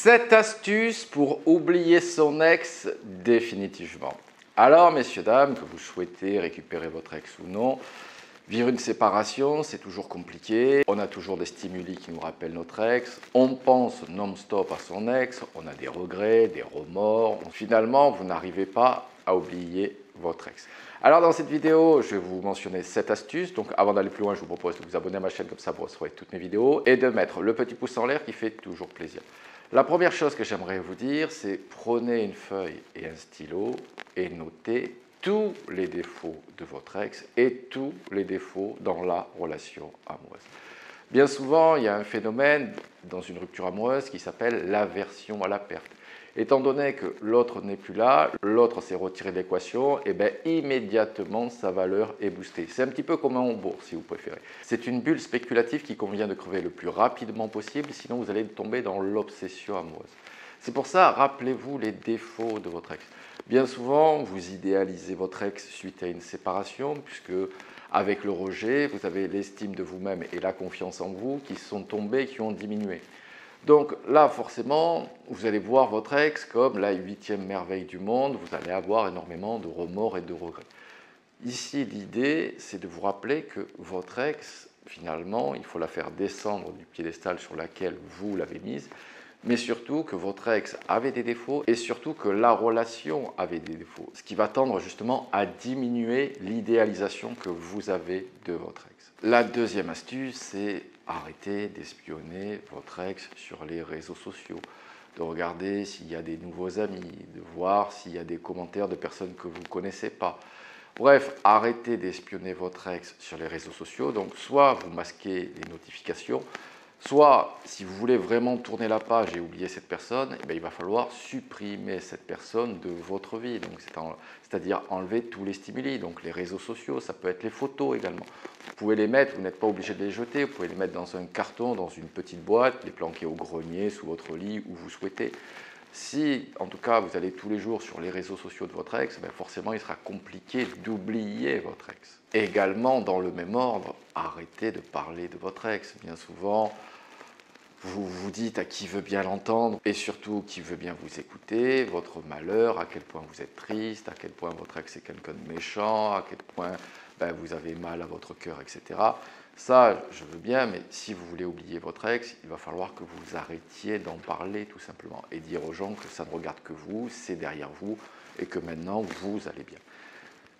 7 astuces pour oublier son ex définitivement. Alors, messieurs, dames, que vous souhaitez récupérer votre ex ou non, vivre une séparation, c'est toujours compliqué. On a toujours des stimuli qui nous rappellent notre ex. On pense non-stop à son ex. On a des regrets, des remords. Finalement, vous n'arrivez pas à oublier votre ex. Alors, dans cette vidéo, je vais vous mentionner 7 astuces. Donc, avant d'aller plus loin, je vous propose de vous abonner à ma chaîne, comme ça vous recevrez toutes mes vidéos, et de mettre le petit pouce en l'air qui fait toujours plaisir. La première chose que j'aimerais vous dire, c'est prenez une feuille et un stylo et notez tous les défauts de votre ex et tous les défauts dans la relation amoureuse. Bien souvent, il y a un phénomène dans une rupture amoureuse qui s'appelle l'aversion à la perte. Étant donné que l'autre n'est plus là, l'autre s'est retiré de l'équation, et bien immédiatement sa valeur est boostée. C'est un petit peu comme en bourse si vous préférez. C'est une bulle spéculative qui convient de crever le plus rapidement possible, sinon vous allez tomber dans l'obsession amoureuse. C'est pour ça, rappelez-vous les défauts de votre ex. Bien souvent, vous idéalisez votre ex suite à une séparation, puisque avec le rejet, vous avez l'estime de vous-même et la confiance en vous qui sont tombés, qui ont diminué. Donc là, forcément, vous allez voir votre ex comme la 8e merveille du monde, vous allez avoir énormément de remords et de regrets. Ici, l'idée, c'est de vous rappeler que votre ex, finalement, il faut la faire descendre du piédestal sur lequel vous l'avez mise, mais surtout que votre ex avait des défauts et surtout que la relation avait des défauts, ce qui va tendre justement à diminuer l'idéalisation que vous avez de votre ex. La deuxième astuce, c'est arrêter d'espionner votre ex sur les réseaux sociaux, de regarder s'il y a des nouveaux amis, de voir s'il y a des commentaires de personnes que vous ne connaissez pas. Bref, arrêtez d'espionner votre ex sur les réseaux sociaux. Donc, soit vous masquez les notifications, soit, si vous voulez vraiment tourner la page et oublier cette personne, eh bien, il va falloir supprimer cette personne de votre vie. C'est-à-dire enlever tous les stimuli. Donc les réseaux sociaux, ça peut être les photos également. Vous pouvez les mettre, vous n'êtes pas obligé de les jeter, vous pouvez les mettre dans un carton, dans une petite boîte, les planquer au grenier, sous votre lit, où vous souhaitez. Si, en tout cas, vous allez tous les jours sur les réseaux sociaux de votre ex, ben forcément, il sera compliqué d'oublier votre ex. Également, dans le même ordre, arrêtez de parler de votre ex. Bien souvent, vous vous dites à qui veut bien l'entendre et surtout qui veut bien vous écouter, votre malheur, à quel point vous êtes triste, à quel point votre ex est quelqu'un de méchant, à quel point vous avez mal à votre cœur, etc. Ça, je veux bien, mais si vous voulez oublier votre ex, il va falloir que vous arrêtiez d'en parler tout simplement et dire aux gens que ça ne regarde que vous, c'est derrière vous et que maintenant vous allez bien.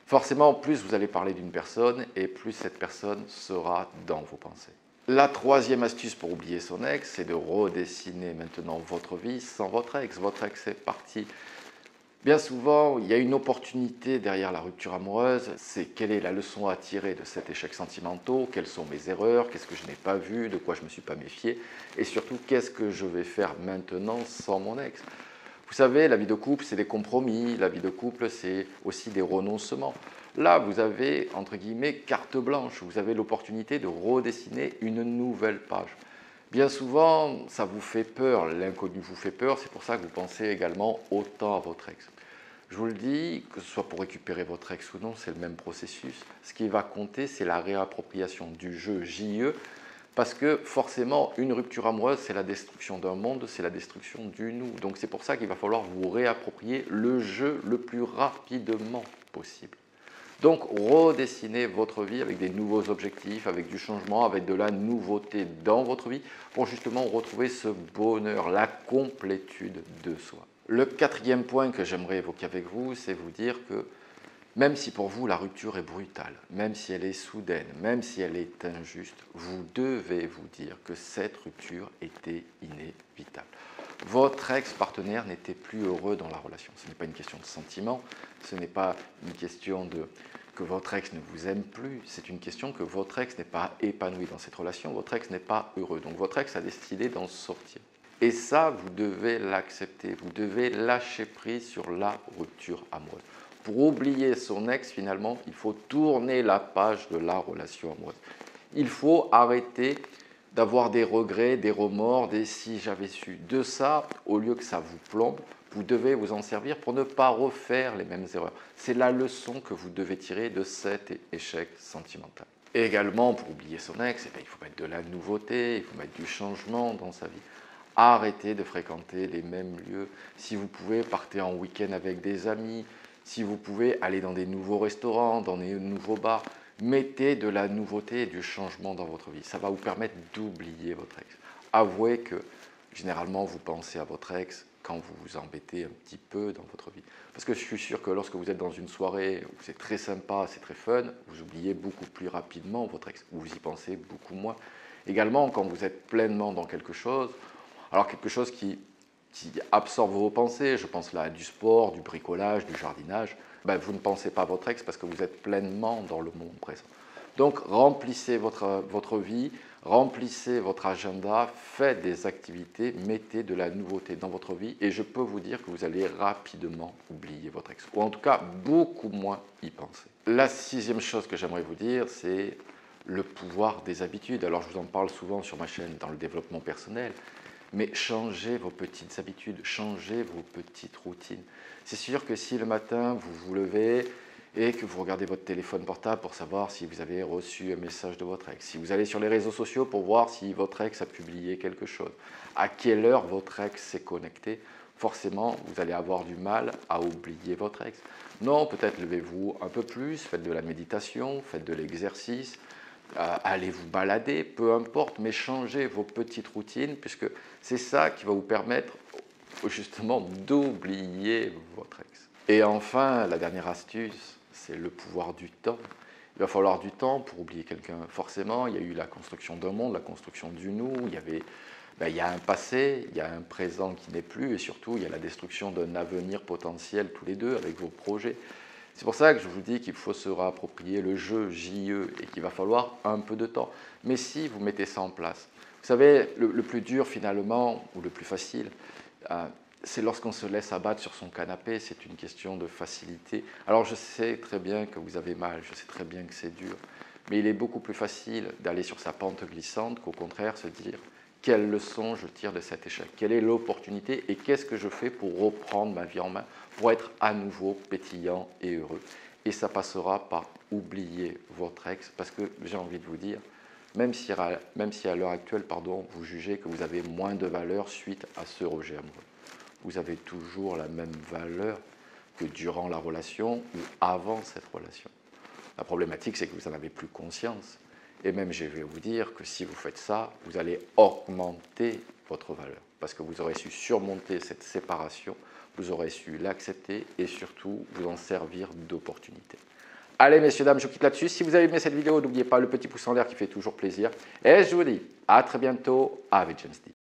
Forcément, plus vous allez parler d'une personne et plus cette personne sera dans vos pensées. La troisième astuce pour oublier son ex, c'est de redessiner maintenant votre vie sans votre ex. Votre ex est parti. Bien souvent, il y a une opportunité derrière la rupture amoureuse, c'est quelle est la leçon à tirer de cet échec sentimental, quelles sont mes erreurs, qu'est-ce que je n'ai pas vu, de quoi je ne me suis pas méfié, et surtout, qu'est-ce que je vais faire maintenant sans mon ex. Vous savez, la vie de couple, c'est des compromis, la vie de couple, c'est aussi des renoncements. Là, vous avez, entre guillemets, carte blanche, vous avez l'opportunité de redessiner une nouvelle page. Bien souvent, ça vous fait peur, l'inconnu vous fait peur, c'est pour ça que vous pensez également autant à votre ex. Je vous le dis, que ce soit pour récupérer votre ex ou non, c'est le même processus. Ce qui va compter, c'est la réappropriation du jeu JE, parce que forcément, une rupture amoureuse, c'est la destruction d'un monde, c'est la destruction du nous. Donc c'est pour ça qu'il va falloir vous réapproprier le jeu le plus rapidement possible. Donc, redessinez votre vie avec des nouveaux objectifs, avec du changement, avec de la nouveauté dans votre vie pour justement retrouver ce bonheur, la complétude de soi. Le quatrième point que j'aimerais évoquer avec vous, c'est vous dire que même si pour vous la rupture est brutale, même si elle est soudaine, même si elle est injuste, vous devez vous dire que cette rupture était inévitable. Votre ex-partenaire n'était plus heureux dans la relation. Ce n'est pas une question de sentiment, ce n'est pas une question que votre ex ne vous aime plus, c'est une question que votre ex n'est pas épanoui dans cette relation, votre ex n'est pas heureux. Donc votre ex a décidé d'en sortir. Et ça, vous devez l'accepter, vous devez lâcher prise sur la rupture amoureuse. Pour oublier son ex, finalement, il faut tourner la page de la relation amoureuse. Il faut arrêter d'avoir des regrets, des remords, des si j'avais su. De ça, au lieu que ça vous plombe, vous devez vous en servir pour ne pas refaire les mêmes erreurs. C'est la leçon que vous devez tirer de cet échec sentimental. Et également, pour oublier son ex, il faut mettre de la nouveauté, il faut mettre du changement dans sa vie. arrêtez de fréquenter les mêmes lieux. Si vous pouvez, partez en week-end avec des amis. Si vous pouvez, aller dans des nouveaux restaurants, dans des nouveaux bars. Mettez de la nouveauté et du changement dans votre vie. Ça va vous permettre d'oublier votre ex. Avouez que généralement, vous pensez à votre ex quand vous vous embêtez un petit peu dans votre vie. Parce que je suis sûr que lorsque vous êtes dans une soirée où c'est très sympa, c'est très fun, vous oubliez beaucoup plus rapidement votre ex. Vous y pensez beaucoup moins. Également, quand vous êtes pleinement dans quelque chose, alors quelque chose qui absorbe vos pensées, je pense là à du sport, du bricolage, du jardinage, ben vous ne pensez pas à votre ex parce que vous êtes pleinement dans le moment présent. Donc remplissez votre vie, remplissez votre agenda, faites des activités, mettez de la nouveauté dans votre vie et je peux vous dire que vous allez rapidement oublier votre ex, ou en tout cas beaucoup moins y penser. La sixième chose que j'aimerais vous dire, c'est le pouvoir des habitudes. Alors je vous en parle souvent sur ma chaîne dans le développement personnel, mais changez vos petites habitudes, changez vos petites routines. C'est sûr que si le matin vous vous levez et que vous regardez votre téléphone portable pour savoir si vous avez reçu un message de votre ex, si vous allez sur les réseaux sociaux pour voir si votre ex a publié quelque chose, à quelle heure votre ex s'est connecté, forcément vous allez avoir du mal à oublier votre ex. Non, peut-être levez-vous un peu plus, faites de la méditation, faites de l'exercice, allez vous balader, peu importe, mais changez vos petites routines puisque c'est ça qui va vous permettre justement d'oublier votre ex. Et enfin, la dernière astuce, c'est le pouvoir du temps. Il va falloir du temps pour oublier quelqu'un. Forcément, il y a eu la construction d'un monde, la construction du nous, il y a un passé, il y a un présent qui n'est plus et surtout, il y a la destruction d'un avenir potentiel tous les deux avec vos projets. C'est pour ça que je vous dis qu'il faut se réapproprier le jeu JE et qu'il va falloir un peu de temps. Mais si vous mettez ça en place, vous savez, le plus dur finalement, ou le plus facile, c'est lorsqu'on se laisse abattre sur son canapé, c'est une question de facilité. Alors je sais très bien que vous avez mal, je sais très bien que c'est dur, mais il est beaucoup plus facile d'aller sur sa pente glissante qu'au contraire se dire quelle leçon je tire de cet échec, quelle est l'opportunité et qu'est-ce que je fais pour reprendre ma vie en main, pour être à nouveau pétillant et heureux. Et ça passera par oublier votre ex, parce que j'ai envie de vous dire, même si à l'heure actuelle, vous jugez que vous avez moins de valeur suite à ce rejet amoureux, vous avez toujours la même valeur que durant la relation ou avant cette relation. La problématique, c'est que vous n'en avez plus conscience. Et même, je vais vous dire que si vous faites ça, vous allez augmenter votre valeur. Parce que vous aurez su surmonter cette séparation, vous aurez su l'accepter et surtout vous en servir d'opportunité. Allez, messieurs, dames, je vous quitte là-dessus. Si vous avez aimé cette vidéo, n'oubliez pas le petit pouce en l'air qui fait toujours plaisir. Et je vous dis à très bientôt avec James D.